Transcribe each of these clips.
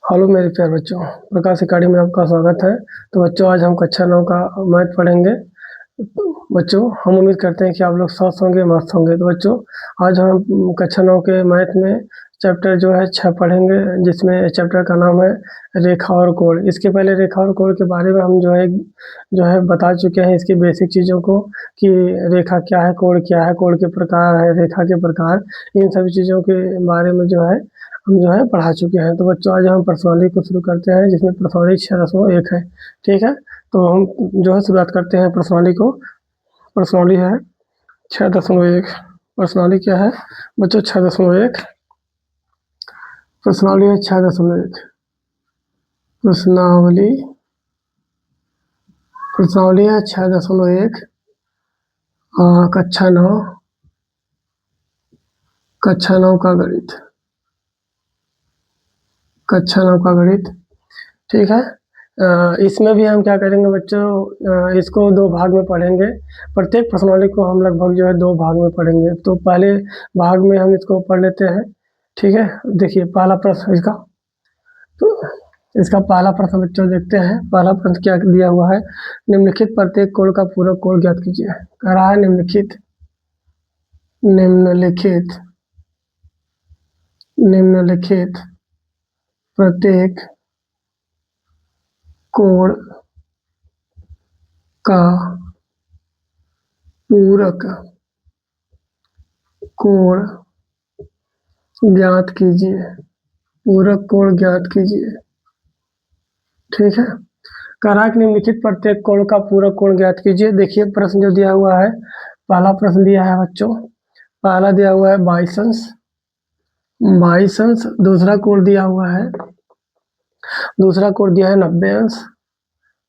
Hello मेरे प्यारे बच्चों, प्रकाश अकाडमी में आपका स्वागत है। तो बच्चों, आज हम कक्षा 9 का मैथ पढ़ेंगे। बच्चों, हम उम्मीद करते हैं कि आप लोग स्वस्थ होंगे, मस्त होंगे। तो बच्चों, आज हम कक्षा 9 के मैथ में चैप्टर जो है 6 पढ़ेंगे, जिसमें चैप्टर का नाम है रेखा और कोण। इसके पहले रेखा और कोण के बारे में हम जो है बता चुके हैं, इसकी बेसिक चीज़ों को, कि रेखा क्या है, कोण क्या है, कोण के प्रकार है, रेखा के प्रकार, इन सभी चीज़ों के बारे में जो है हम जो है पढ़ा चुके हैं। तो बच्चों, आज हम प्रश्नावली को शुरू करते हैं, जिसमें प्रश्नावली 6.1 है। ठीक है, तो हम जो है शुरुआत करते हैं प्रश्नावली को। प्रश्नावली है 6.1। प्रश्नावली क्या है बच्चों? 6.1। प्रश्नावली है 6.1। प्रश्नावली प्रश्नावली है 6.1। कक्षा 9 का गणित। कक्षा 9 का गणित। ठीक है, इसमें भी हम क्या करेंगे बच्चों, इसको 2 भाग में पढ़ेंगे। प्रत्येक प्रश्नावली को हम लगभग जो है 2 भाग में पढ़ेंगे। तो पहले भाग में हम इसको पढ़ लेते हैं। ठीक है, देखिए पहला प्रश्न इसका। तो इसका पहला प्रश्न बच्चों देखते हैं। पहला प्रश्न क्या दिया हुआ है? निम्नलिखित प्रत्येक कोण का पूरक कोण ज्ञात कीजिए। कह रहा है निम्नलिखित प्रत्येक कोण का पूरक कोण ज्ञात कीजिए। पूरक कोण ज्ञात कीजिए। ठीक है, करा कि निम्नलिखित प्रत्येक कोण का पूरक कोण ज्ञात कीजिए। देखिए प्रश्न जो दिया हुआ है, पहला प्रश्न दिया है बच्चों, पहला दिया हुआ है 22 अंश। दूसरा कोण दिया हुआ है 90 अंश।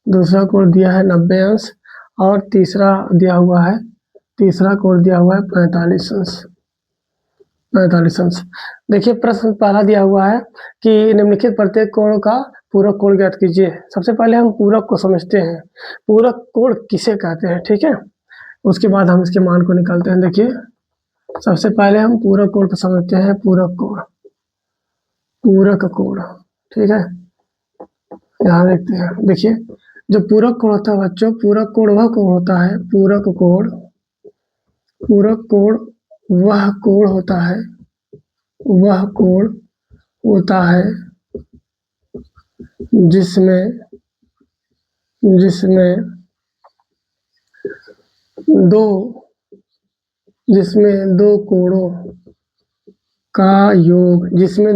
दूसरा कोण दिया है 90 अंश। और तीसरा कोण दिया हुआ है 45 अंश। 45 अंश। देखिए प्रश्न पहला दिया हुआ है कि निम्नलिखित प्रत्येक कोण का पूरक कोण ज्ञात कीजिए। सबसे पहले हम पूरक को समझते हैं, पूरक कोण किसे कहते हैं। ठीक है, उसके बाद हम इसके मान को निकालते हैं। देखिए सबसे पहले हम पूरक कोण को समझते हैं। पूरक कोण। ठीक है, यहाँ देखते हैं। देखिए जो पूरक कोण होता है बच्चों, पूरक कोण वह कोण होता है, पूरक कोण वह कोण होता है जिसमें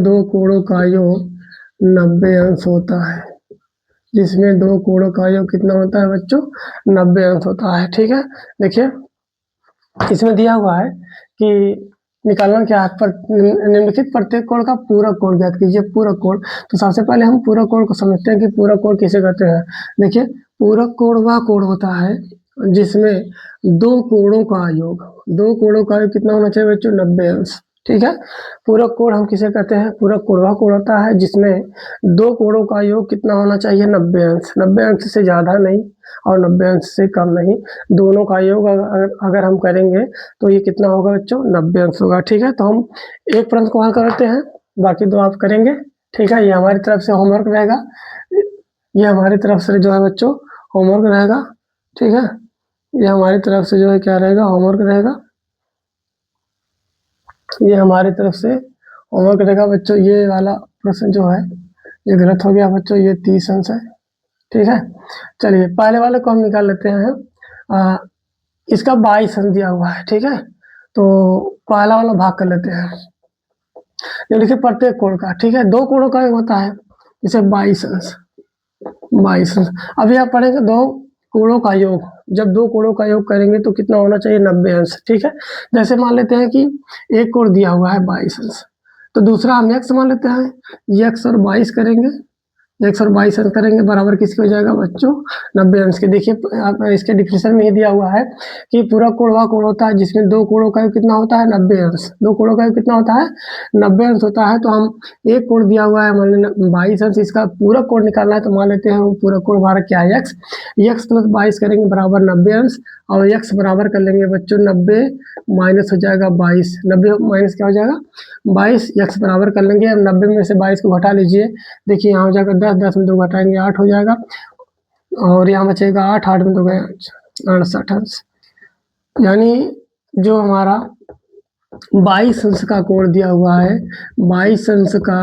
दो कोणों का योग 90 अंश होता है। जिसमें दो कोणों का योग कितना होता है बच्चों? 90 अंश होता है। ठीक है, देखिए इसमें दिया हुआ है कि निकालना क्या है, निम्नलिखित प्रत्येक कोण का पूरक कोण ज्ञात कीजिए। पूरक कोण, तो सबसे पहले हम पूरक कोण को समझते हैं कि पूरक कोण किसे कहते हैं। देखिए पूरक कोण वह कोण होता है जिसमें दो कोणों का योग कितना होना चाहिए बच्चों? 90 अंश। ठीक है, पूरक कोण हम किसे कहते हैं? पूरक कोण वह कोण होता है जिसमें दो कोणों का योग कितना होना चाहिए? 90 अंश। 90 अंश से ज्यादा नहीं और 90 अंश से कम नहीं, दोनों का योग अगर हम करेंगे तो ये कितना होगा बच्चों? 90 अंश होगा। ठीक है, तो हम एक प्रश्न को हल करते हैं, बाकी दो आप करेंगे। ठीक है, ये हमारी तरफ से होमवर्क रहेगा। ये हमारी तरफ से जो है बच्चों होमवर्क रहेगा। ठीक है, ये हमारी तरफ से जो है क्या रहेगा? होमवर्क रहेगा। ये हमारी तरफ से होमवर्क रहेगा बच्चों। ये वाला प्रश्न जो है ये गलत हो गया बच्चों, ये 30 अंश है। ठीक है, चलिए पहले वाले को हम निकाल लेते हैं। इसका 22 अंश दिया हुआ है। ठीक है, तो पहला वाला भाग कर लेते हैं। देखिए प्रत्येक कोण का, ठीक है, दो कोणों का योग होता है, जैसे 22 अंश। अभी आप पढ़ेंगे दो कोणों का योग। जब दो कोणों का योग करेंगे तो कितना होना चाहिए? 90 अंश। ठीक है, जैसे मान लेते हैं कि एक कोण दिया हुआ है 22 अंश, तो दूसरा हम x मान लेते हैं। x और 22 करेंगे, x और 22 अंश करेंगे बराबर किसके हो जाएगा बच्चों 90 अंश के। देखिए आप इसके डिफिनेशन में ही दिया हुआ है कि पूरा कोण वह कोण होता है जिसमें दो कोणों का योग कितना होता है 90 अंश। दो कोणों का योग कितना होता है 90 अंश होता है। तो हम एक कोण दिया हुआ है मान लेना 22 अंश, इसका पूरा कोण निकालना है तो मान लेते हैं वो पूरा कोण हमारा क्या है x प्लस 22 करेंगे बराबर 90 अंश और x बराबर कर लेंगे बच्चों 90 माइनस हो जाएगा 22, 90 माइनस क्या हो जाएगा 22, x बराबर कर लेंगे। अब 90 में से 22 को घटा लीजिए, देखिए यहाँ हो जाएगा 10, 10 में 2 घटाएंगे 8 हो जाएगा और यहाँ बचेगा 8, 8 में 2 गए 68 अंश। यानी जो हमारा 22 अंश का कोण दिया हुआ है 22 अंश का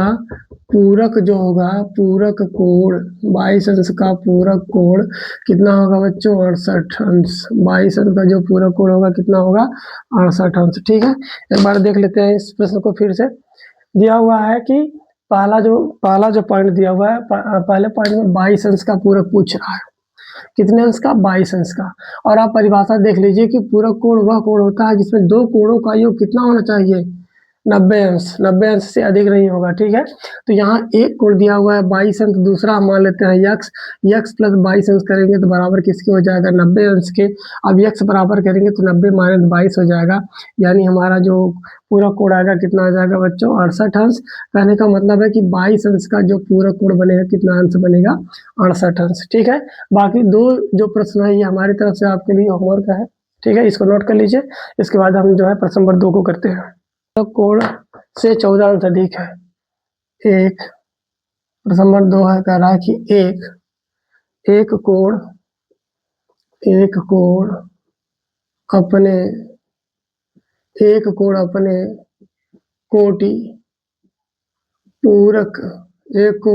पूरक जो होगा पूरक कोण 22 अंश का पूरक कोण कितना होगा बच्चों 68 अंश। 22 अंश का जो पूरक कोण होगा कितना होगा 68 अंश। ठीक है, एक बार देख लेते हैं इस प्रश्न को फिर से। दिया हुआ है कि पहला जो पॉइंट दिया हुआ है पहले पॉइंट में 22 अंश का पूरक पूछ रहा है, कितने अंश का 22 अंश का। और आप परिभाषा देख लीजिए कि पूरक कोण वह कोण होता है जिसमें दो कोणों का योग कितना होना चाहिए 90 अंश, 90 अंश से अधिक नहीं होगा। ठीक है, तो यहाँ एक कोण दिया हुआ है 22 अंश, दूसरा हम मान लेते हैं x प्लस 22 अंश करेंगे तो बराबर किसके हो जाएगा 90 अंश के। अब x बराबर करेंगे तो 90 माइनस 22 हो जाएगा, यानी हमारा जो पूरा कोण आएगा कितना आ जाएगा बच्चों 68 अंश। कहने का मतलब है कि 22 अंश का जो पूरा कोण बनेगा कितना अंश बनेगा 68 अंश। ठीक है, बाकी दो जो प्रश्न है ये हमारी तरफ से आपके लिए होमवर्क है। ठीक है, इसको नोट कर लीजिए। इसके बाद हम जो है प्रश्न नंबर 2 को करते हैं। कोण से 14 अंश अधिक है। एक प्रश्न नंबर 2 है, कह रहा है कि एक कोण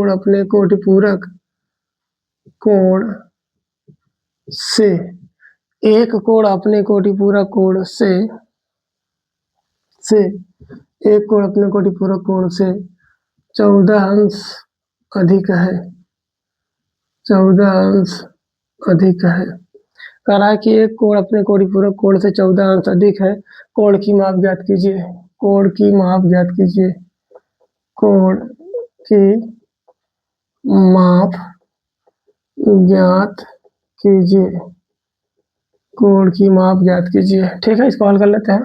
अपने कोटि पूरक कोण से एक कोण अपने कोटि पूरक कोण से एक कोण अपने कोटि पूरक कोण से 14 अंश अधिक है। 14 अंश अधिक है, कह रहा है कि एक कोण अपने कोटि पूरक कोण से 14 अंश अधिक है। कोण की माप ज्ञात कीजिए। कोण की माप ज्ञात कीजिए। कोण की माप ज्ञात कीजिए। कोण की माप ज्ञात कीजिए। ठीक है, इसको हल कर लेते हैं।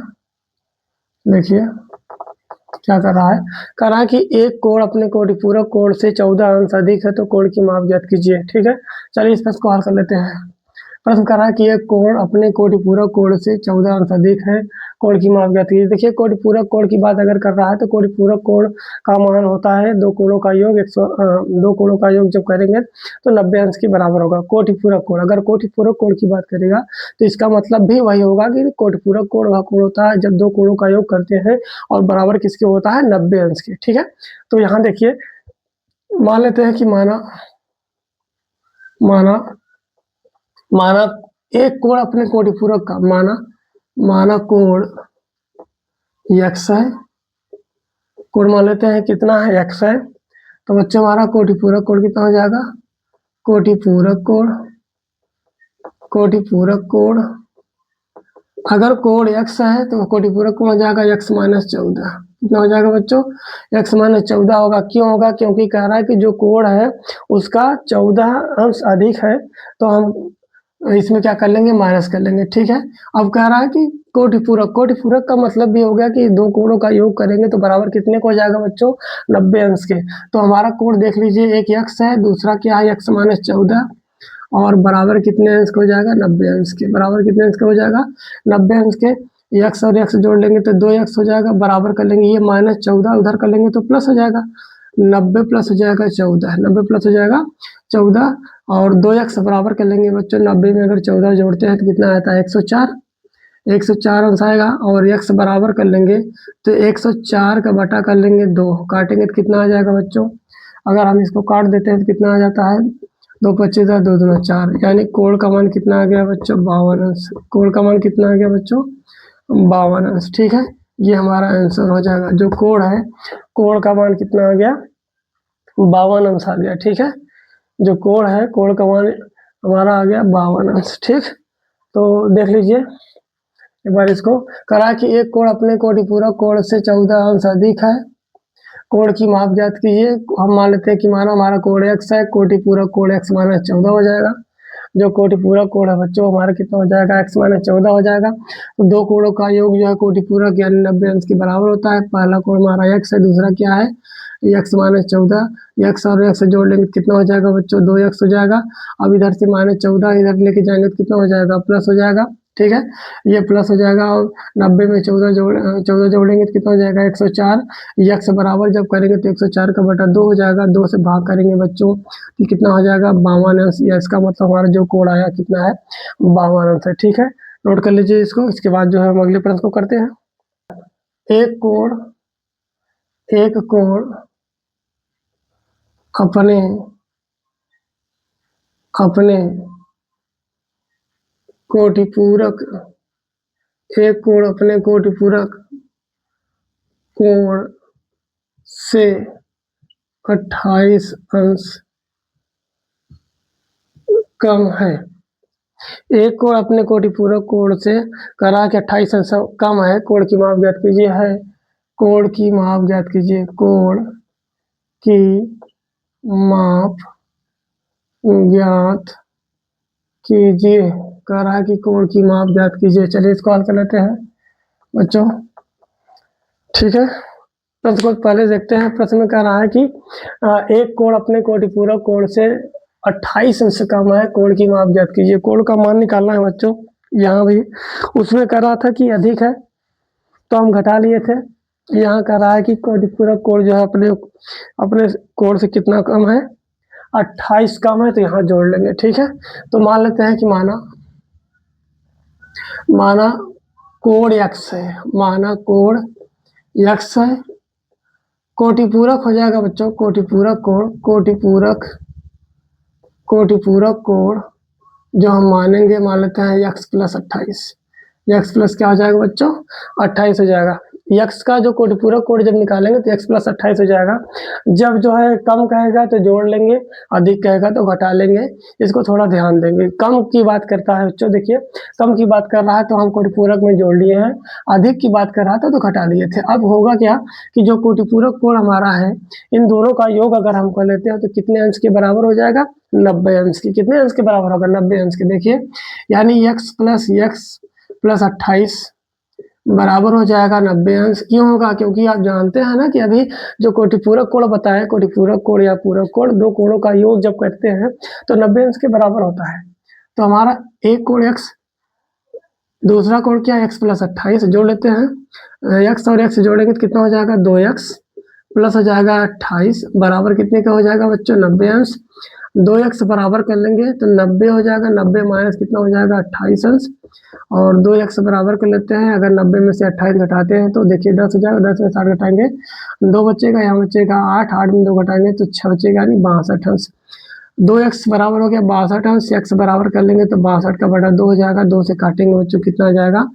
देखिए क्या कर रहा है, कह रहा है कि एक कोण अपने कोटि पूरक कोण से 14 अंश अधिक है तो कोण की माप ज्ञात कीजिए। ठीक है, चलिए इस प्रश्न को हल कर लेते हैं। प्रश्न कर रहा है कि एक कोण अपने कोटि पूरक कोण से 14 अंश अधिक है, कोण की माप ज्ञात कीजिए। देखिए कोटि पूरक कोण की बात अगर कर रहा है तो कोटि पूरक कोण का मान होता है दो कोणों का योग 2 कोणों का योग जब करेंगे तो 90 अंश के बराबर होगा। कोटि पूरक कोण, अगर कोटि पूरक कोण की बात करेगा तो इसका मतलब भी वही होगा कि कोटि पूरक कोण वह कोण होता है जब दो कोणों का योग करते हैं और बराबर किसके होता है 90 अंश के। ठीक है, तो यहाँ देखिए मान लेते हैं कि माना एक कोण अपने कोटि पूरक का माना कोण x है। कोण मान लेते हैं कितना है x है, तो बच्चों हमारा कोटि पूरक कोण कितना हो जाएगा कोटि पूरक कोण अगर कोण x है तो कोटि पूरक कोण हो जाएगा x माइनस 14। कितना हो जाएगा बच्चों x माइनस 14 होगा। क्यों होगा, क्योंकि कह रहा है कि जो कोण है उसका 14 अंश अधिक है तो हम इसमें क्या कर लेंगे माइनस कर लेंगे। ठीक है, अब कह रहा है कि कोटि पूरक का मतलब भी हो गया कि दो कोणों का योग करेंगे तो बराबर कितने को हो जाएगा बच्चों 90 अंश के। तो हमारा कोण देख लीजिए, एक x है, दूसरा क्या है x माइनस 14 और बराबर कितने अंश का हो जाएगा 90 अंश के। बराबर कितने अंश का हो जाएगा 90 अंश के। x और x जोड़ लेंगे तो 2x हो जाएगा, बराबर कर लेंगे ये माइनस 14 उधर कर लेंगे तो प्लस हो जाएगा 90 प्लस हो जाएगा 14, 90 प्लस हो जाएगा 14 और 2x बराबर कर लेंगे बच्चों 90 में अगर 14 जोड़ते हैं तो कितना आता है 104 अंश आएगा और x बराबर कर लेंगे तो 104 का बटा कर लेंगे 2, काटेंगे तो कितना आ जाएगा बच्चों, अगर हम इसको काट देते हैं तो कितना आ जाता है 2 25 2 2 4, यानी कोण का मान कितना आ गया बच्चों 52 अंश। कोण का मान कितना आ गया बच्चों 52 अंश। ठीक है, ये हमारा आंसर हो जाएगा। जो कोण है कोण का मान कितना आ गया 52 अंश आ गया। ठीक है, जो कोण है कोण का मान हमारा आ गया 52 अंश। ठीक, तो देख लीजिए एक बार इसको, करा कि एक कोण अपने कोटि पूरक कोण से 14 अंश अधिक है कोण की माप ज्ञात कीजिए। हम मान लेते हैं कि माना हमारा कोण x है, कोटि पूरक कोण x माइनस 14 हो जाएगा। जो कोटि पूरक कोण है बच्चों हमारा कितना हो जाएगा, x माइनस 14 हो जाएगा। तो दो कोणों का योग जो है कोटि पूरक यानी 90 अंश के बराबर होता है। पहला कोण हमारा x है, दूसरा क्या है, x माइनस 14। x और x जोड़ लेंगे कितना हो जाएगा बच्चों, 2x हो जाएगा। अब इधर से माइनस 14 इधर लेके जाएंगे तो कितना हो जाएगा, प्लस हो जाएगा। ठीक है, ये प्लस हो जाएगा। और 90 में 14 जोड़ेंगे तो कितना हो जाएगा, 104। यक्स बराबर जब करेंगे तो 104 का बटा 2 हो जाएगा। 2 से भाग करेंगे बच्चों कि कितना हो जाएगा, 52 अंश। या इसका मतलब हमारा जो कोण आया कितना है, 52 अंश है। ठीक है, नोट कर लीजिए इसको। इसके बाद जो है हम अगले प्रश्न को करते हैं। एक कोण अपने कोटि पूरक, एक कोण अपने कोटि पूरक कोण से 28 अंश कम है। एक कोण अपने कोटि पूरक कोण से करा के 28 अंश कम है। कोण की माप ज्ञात कीजिए है, कोण की माप ज्ञात कीजिए, कोण की माप ज्ञात कीजिए। कह रहा है कि कोण की माप ज्ञात कीजिए। चलिए इसको हल कर लेते हैं बच्चों। ठीक है, प्रश्न को पहले देखते हैं। प्रश्न में कह रहा है कि एक कोण अपने कोटि पूरक कोण से 28 अंश कम है, कोण की माप ज्ञात कीजिए। कोण का मान निकालना है बच्चों। यहाँ भी उसमें कह रहा था कि अधिक है तो हम घटा लिए थे। यहाँ कह रहा है कि कोटि पूरक कोण जो है अपने कोण से कितना कम है, 28 कम है, तो यहाँ जोड़ लेंगे। ठीक है, तो मान लेते हैं कि माना कोण x है, माना कोण x है। कोटि पूरक हो जाएगा बच्चों, कोटि पूरक कोण, कोटि पूरक कोण जो हम मानेंगे, मान लेते हैं x प्लस 28। x प्लस क्या हो जाएगा बच्चों, 28 हो जाएगा। x का जो कोटि पूरक कोण जब निकालेंगे तो x प्लस 28 हो जाएगा। जब जो है कम कहेगा तो जोड़ लेंगे, अधिक कहेगा तो घटा लेंगे। इसको थोड़ा ध्यान देंगे। कम की बात करता है बच्चों, देखिए कम की बात कर रहा है तो हम कोटि पूरक में जोड़ लिए हैं, अधिक की बात कर रहा था तो घटा लिए थे। अब होगा क्या कि जो कोटि पूरक कोण हमारा है, इन दोनों का योग अगर हम कर लेते हैं तो कितने अंश के बराबर हो जाएगा, 90 अंश की। कितने अंश के बराबर होगा, 90 अंश के। देखिए यानी x प्लस 28 बराबर हो जाएगा 90 अंश। क्यों होगा, क्योंकि आप जानते हैं ना कि अभी जो कोटि पूरक कोण बताया, कोटि पूरक कोण या पूरक कोण, दो कोणों का योग जब करते हैं तो 90 अंश के बराबर होता है। तो हमारा एक कोण x, दूसरा कोण क्या, x प्लस 28 जोड़ लेते हैं। x और x जोड़ेंगे तो कितना हो जाएगा, 2x प्लस हो जाएगा 28 बराबर कितने का हो जाएगा बच्चों, 90 अंश। 2x बराबर कर लेंगे तो 90 हो जाएगा। 90 माइनस कितना हो जाएगा, 28 अंश। और 2x बराबर कर लेते हैं। अगर 90 में से 28 घटाते हैं तो देखिए 10 हो जाएगा। 10 में 60 घटाएंगे 2 बचेगा, यहाँ बचेगा 8। 8 में 2 घटाएंगे तो 6 बचेगा, यानी 62 अंश। 2x बराबर हो गया 62 अंश। x बराबर कर लेंगे तो 62 का बटा 2 हो जाएगा। 2 से काटेंगे बच्चों कितना आ जाएगा,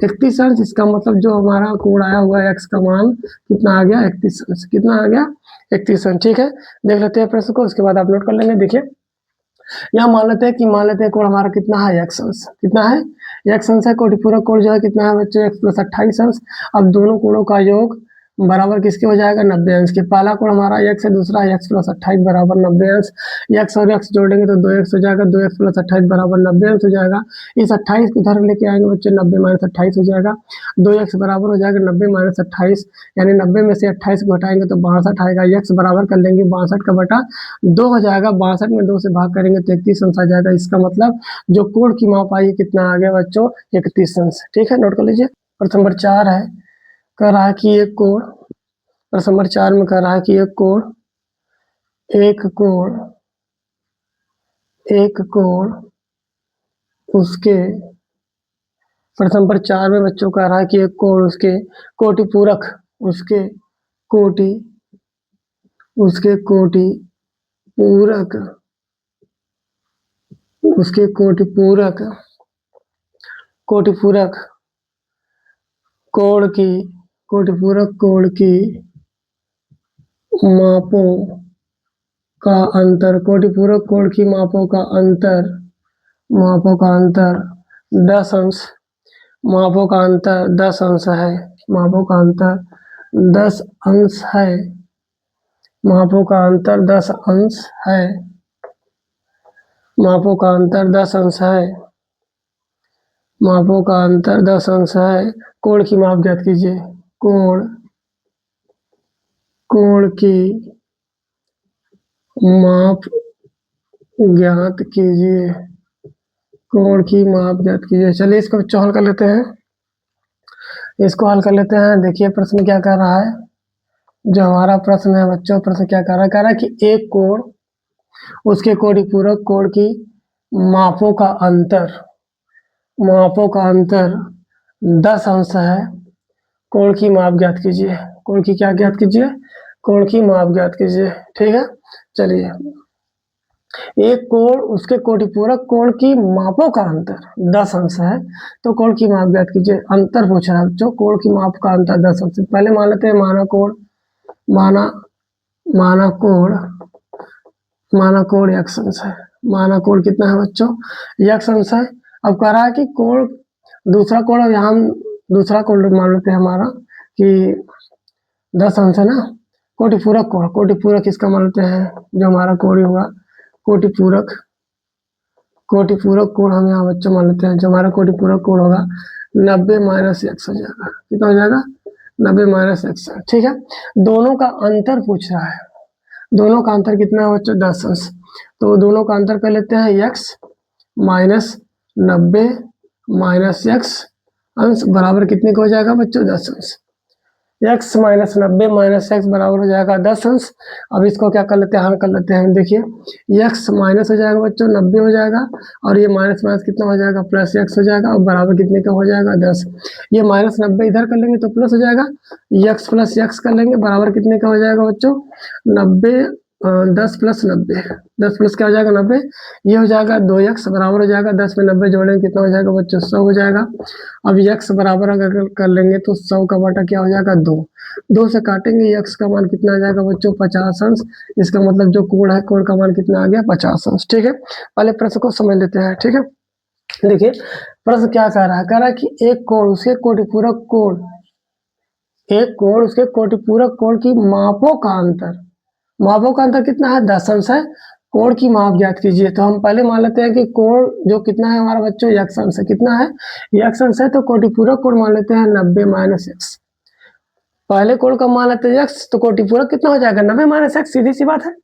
31 अंश। इसका मतलब जो हमारा कोण आया हुआ है x का मान कितना आ गया, 31 अंश। कितना आ गया, 31 अंश। ठीक है, देख लेते हैं प्रश्न को, उसके बाद आप नोट कर लेंगे। देखिए यहाँ मान लेते हैं कोण हमारा कितना है, x अंश। कितना है, x अंश है। कोटि पूरक कोण जो है कितना है बच्चों, x प्लस 28 अंश। अब दोनों कोणों का योग बराबर किसके हो जाएगा, 90 अंश के। पहला कोण हमारा x है, दूसरा x प्लस 28 बराबर 90 अंश। x और x जोड़ेंगे तो 2x हो जाएगा। 2x प्लस 28 बराबर 90 अंश हो जाएगा। इस 28 को इधर लेके आएंगे बच्चों, 90 माइनस 28 हो जाएगा। 2x बराबर हो जाएगा 90 माइनस 28, यानी 90 में से 28 को घटाएंगे तो 62 आएगा। x बराबर कर लेंगे 62 का बटा 2 हो जाएगा। 62 में 2 से भाग करेंगे तो 31 अंश आ जाएगा। इसका मतलब जो कोण की माप आई कितना आ गया बच्चों, 31 अंश। ठीक है, नोट कर लीजिए। प्रश्न नंबर 4 है, कह रहा है कि एक कोण, प्रश्न नंबर 4 में कह रहा है कि एक कोण उसके, प्रश्न नंबर 4 में बच्चों कह रहा है कि एक कोण उसके कोटि पूरक, उसके कोटि पूरक कोण की मापों का अंतर, कोटि पूरक कोण की मापों का अंतर 10 अंश, मापों का अंतर 10 अंश है। मापों का अंतर 10 अंश है। मापों का अंतर 10 अंश है, मापों का अंतर 10 अंश है, मापों का अंतर 10 अंश है। कोण की माप ज्ञात कीजिए, कोण की माप ज्ञात कीजिए, कोण की माप ज्ञात कीजिए। चलिए इसको बच्चों हल कर लेते हैं, इसको हल कर लेते हैं। देखिए प्रश्न क्या कह रहा है, जो हमारा प्रश्न है बच्चों, प्रश्न क्या कह रहा है कि एक कोण उसके कोणिपूरक कोण की मापों का अंतर, मापों का अंतर 10 अंश है। कोण की माप ज्ञात कीजिए, कोण की क्या ज्ञात कीजिए, कोण की माप ज्ञात कीजिए। ठीक है, चलिए एक कोण उसके कोटिपूरक कोण की मापों का अंतर 10 अंश है, तो कोण की माप ज्ञात कीजिए। अंतर पूछ रहा है बच्चों, कोण की माप का अंतर 10 अंश। पहले मान लेते हैं माना कोण, माना कोण x अंश है, माना कोण कितना है बच्चों, x अंश है। अब कह रहा है कि कोण दूसरा कोण, यहाँ हम दूसरा कोण मान लेते हैं हमारा कि 10 अंश है ना। कोटिपूरक कोण, कोटिपूरक इसका मान लेते हैं जो हमारा कोण होगा, कोटिपूरक कोण हम यहाँ बच्चों मान लेते हैं। जो हमारा कोटिपूरक कोण होगा 90 माइनस x हो जाएगा। कितना हो जाएगा, 90 माइनस x। ठीक है, दोनों का अंतर पूछ रहा है, दोनों का अंतर कितना है बच्चों, 10 अंश। तो दोनों का अंतर कर लेते हैं, x माइनस 90 माइनस x अंश बराबर कितने का हो जाएगा बच्चों, 10 अंश। x माइनस 90 माइनस x बराबर हो जाएगा 10 अंश। अब इसको क्या कर लेते हैं, हल कर लेते हैं। देखिए x माइनस हो जाएगा बच्चों 90 हो जाएगा, और ये माइनस माइनस कितना हो जाएगा, प्लस x हो जाएगा, और बराबर कितने का हो जाएगा, 10। ये माइनस 90 इधर कर लेंगे तो प्लस हो जाएगा, x प्लस x कर लेंगे बराबर कितने का हो जाएगा बच्चों, 90 10 प्लस 90, 10 प्लस क्या हो जाएगा 90, ये हो जाएगा 2x बराबर हो जाएगा 10 में 90 जोड़ेंगे कितना हो जाएगा बच्चों, 100 हो जाएगा। अब x बराबर अगर कर लेंगे तो 100 का बटा क्या हो जाएगा, 2 से काटेंगे, x का मान कितना आ जाएगा बच्चों, 50 अंश। इसका मतलब जो कोण है, कोण का मान कितना आ गया, 50 अंश। ठीक है, पहले प्रश्न को समझ लेते हैं। ठीक है, देखिए प्रश्न क्या कह रहा है, कह रहा है कि एक कोण उसके कोटिपूरक कोण, एक कोण उसके कोटिपूरक कोण की मापों का अंतर, मापों का अंतर कितना है, 10 अंश है। कोण की माप ज्ञात कीजिए, तो हम पहले मान लेते हैं कि कोण जो कितना है हमारा बच्चों, x अंश है। कितना है, x अंश है, तो कोटिपूरक कोण मान लेते हैं 90 माइनस x। पहले कोण का मान लेते हैं x, तो कोटिपूरक कितना हो जाएगा, 90 माइनस x, सीधी सी बात है।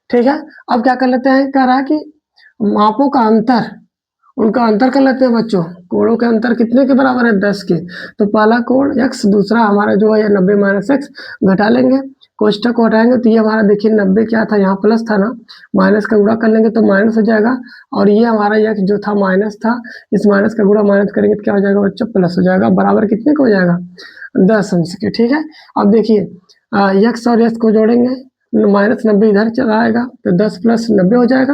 ठीक है, अब क्या कर लेते हैं, कह रहा है कि मापों का अंतर, उनका अंतर कर लेते हैं बच्चों। कोणों के अंतर कितने के बराबर है, 10 के। तो पहला कोण x, दूसरा हमारा जो है 90 माइनस x, घटा लेंगे, कोष्ठक को हटाएंगे तो ये हमारा देखिए 90 क्या था, यहाँ प्लस था ना, माइनस का गुणा कर लेंगे तो माइनस हो जाएगा, और ये हमारा x जो था माइनस था, इस माइनस का गुणा माइनस करेंगे तो क्या हो जाएगा बच्चों, प्लस हो जाएगा, बराबर कितने का हो जाएगा, 10 अंश के। ठीक है, अब देखिए x और x को जोड़ेंगे, माइनस 90 इधर चला आएगा तो 10 प्लस 90 हो जाएगा,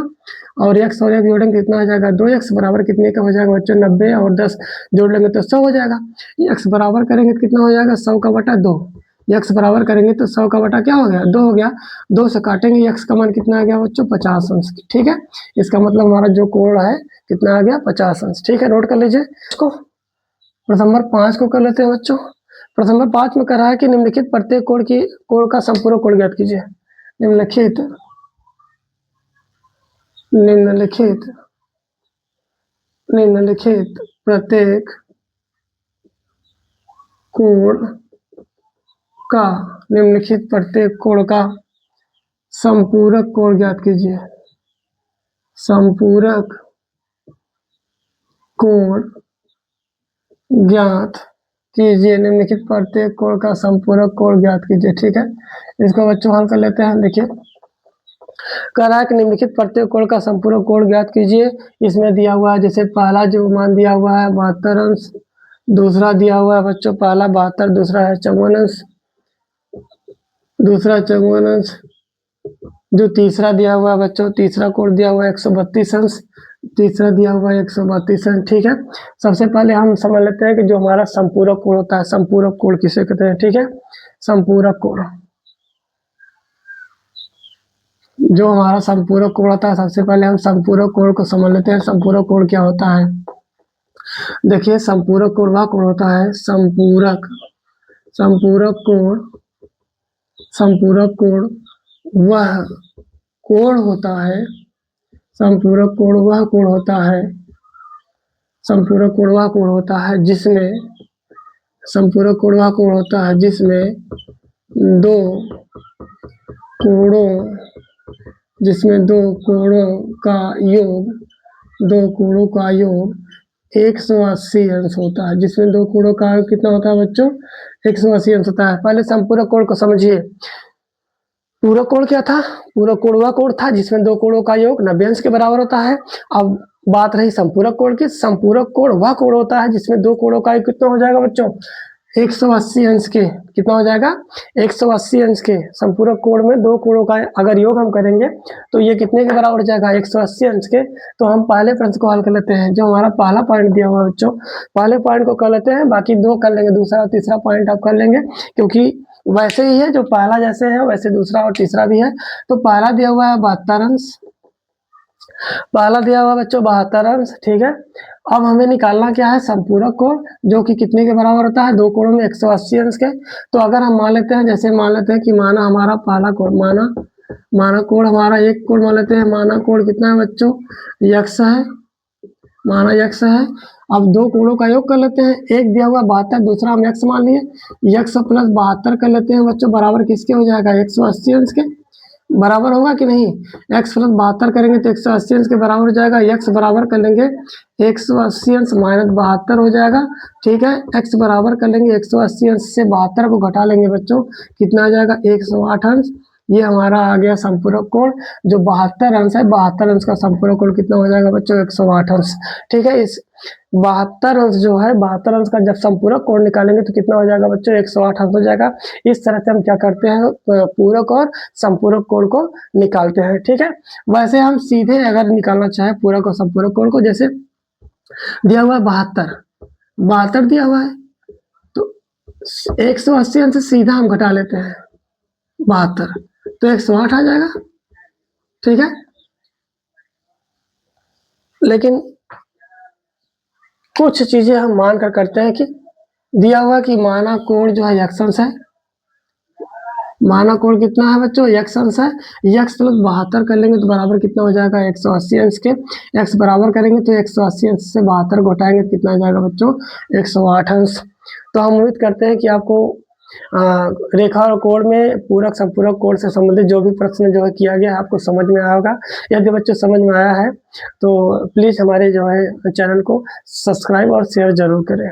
और x और x जोड़ेंगे कितना हो जाएगा, 2x बराबर कितने का हो जाएगा बच्चों, 90 और 10 जोड़ लेंगे तो 100 हो जाएगा। x बराबर करेंगे तो कितना हो जाएगा, 100 का बटा 2। x बराबर करेंगे तो 100 का बटा क्या हो गया, 2 हो गया। 2 से काटेंगे, x का मान कितना आ गया बच्चों, 50 अंश। ठीक है, इसका मतलब हमारा जो कोण है कितना आ गया, 50 अंश। ठीक है, नोट कर लीजिए इसको। प्रश्न नंबर 5 को कर लेते हैं बच्चों। प्रश्न नंबर 5 में कह रहा है कि निम्नलिखित प्रत्येक कोण का संपूरक कोण ज्ञात कीजिए। निम्नलिखित निम्नलिखित प्रत्येक कोण का, निम्नलिखित प्रत्येक कोण का संपूरक कोण ज्ञात कीजिए। संपूरक कोण ज्ञात कीजिए, निम्नलिखित प्रत्येक कोण का संपूरक कोण ज्ञात कीजिए। ठीक है, इसको बच्चों हल कर लेते हैं। देखिए कह रहा है कि निम्नलिखित प्रत्येक कोण का संपूरक कोण ज्ञात कीजिए। इसमें दिया हुआ है, जैसे पहला जो मान दिया हुआ है 72 अंश, दूसरा दिया हुआ है बच्चों पहला 72, दूसरा है 54 अंश, दूसरा 54 अंश। जो तीसरा दिया हुआ है बच्चों, तीसरा कोण दिया हुआ है 132 अंश, तीसरा दिया हुआ है 132 अंश। ठीक है, सबसे पहले हम समझ लेते हैं कि जो हमारा संपूरक कोण होता है, संपूरक कोण किसे कहते हैं। ठीक है, संपूरक कोण, जो हमारा संपूरक कोण होता है, सबसे पहले हम संपूरक कोण को समझ लेते हैं। संपूरक कोण क्या होता है, देखिए संपूरक कोण वह कोण होता है, संपूरक कोण वह कोण होता है, संपूरक कोण वह कोण होता है, संपूरक कोण वह कोण होता है जिसमें, संपूरक कोण वह कोण होता है जिसमें दो कोणों, जिसमें दो कोणों का योग, दो कोणों का योग 180 अंश होता है, जिसमें दो कोणों का योग कितना होता है बच्चों, 180 अंश होता है। पहले संपूरक कोण को समझिए। पूरक कोण क्या था, पूरक कोण वह कोण था जिसमें दो कोणों का योग 90 अंश के बराबर होता है। अब बात रही संपूरक कोण की, संपूरक कोण वह कोण होता है जिसमें दो कोणों का योग कितना हो जाएगा बच्चों, 180 अंश के, कितना हो जाएगा 180 अंश के। संपूरक कोण में दो कोणों का अगर योग हम करेंगे तो ये कितने के बराबर हो जाएगा, 180 अंश के। तो हम पहले प्रश्न को हल कर लेते हैं। जो हमारा पहला पॉइंट दिया हुआ है बच्चों, पहले पॉइंट को कर लेते हैं, बाकी दो कर लेंगे, दूसरा और तीसरा पॉइंट आप कर लेंगे, क्योंकि वैसे ही है, जो पहला जैसे है वैसे दूसरा और तीसरा भी है। तो पहला दिया हुआ है 72 अंश, पहला दिया हुआ बच्चों 72 अंश, ठीक है। अब हमें निकालना क्या है, संपूरक कोण, जो कि कितने के बराबर होता है, दो कोणों में 180 अंश के। तो अगर हम मान लेते हैं, जैसे मान लेते हैं कि माना हमारा पहला कोण, माना कोण हमारा एक कोण मान लेते हैं, माना कोण कितना है बच्चों, यक्स है, माना यक्स है। अब दो कोणों का योग कर लेते हैं, एक दिया हुआ 72, दूसरा हम यक्स मान लिए, यक्स प्लस 72 कर लेते हैं बच्चों, बराबर किसके हो जाएगा, 180 अंश के बराबर होगा कि नहीं। x प्लस 72 करेंगे तो 180 अंश के बराबर हो जाएगा, x बराबर कर लेंगे 180 अंश माइनस 72 हो जाएगा, ठीक है। x बराबर कर लेंगे 180 अंश से 72 को घटा लेंगे बच्चों, कितना आ जाएगा 108 अंश। ये हमारा आ गया संपूरक कोण, जो 72 अंश है, 72 अंश का संपूरक कोण कितना हो जाएगा बच्चों, 108 अंश, ठीक है। इस 72 अंश जो है, 72 अंश का जब संपूरक कोण निकालेंगे तो कितना हो जाएगा बच्चों, 108 अंश हो जाएगा। इस तरह से हम क्या करते हैं, पूरक और संपूरक कोण को निकालते हैं, ठीक है। वैसे हम सीधे अगर निकालना चाहे पूरक और संपूरक कोण को, जैसे दिया हुआ है 72 दिया हुआ है, तो 180 अंश से सीधा हम घटा लेते हैं 72, तो 108 आ जाएगा, ठीक है। लेकिन कुछ चीजें हम मान कर करते हैं कि दिया हुआ कि माना कोण जो है यक्स अंश है, माना कोण कितना है बच्चों, यक्स अंश है, यक्स प्लस 72 कर लेंगे तो बराबर कितना हो जाएगा 180 अंश के। एक्स बराबर करेंगे तो 180 अंश से 72 घटाएंगे तो कितना आ जाएगा बच्चों, 108 अंश। तो हम उम्मीद करते हैं कि आपको रेखा और कोण में पूरक संपूरक कोण से संबंधित जो भी प्रश्न जो है किया गया है आपको समझ में आया होगा। यदि बच्चों समझ में आया है तो प्लीज़ हमारे जो है चैनल को सब्सक्राइब और शेयर जरूर करें।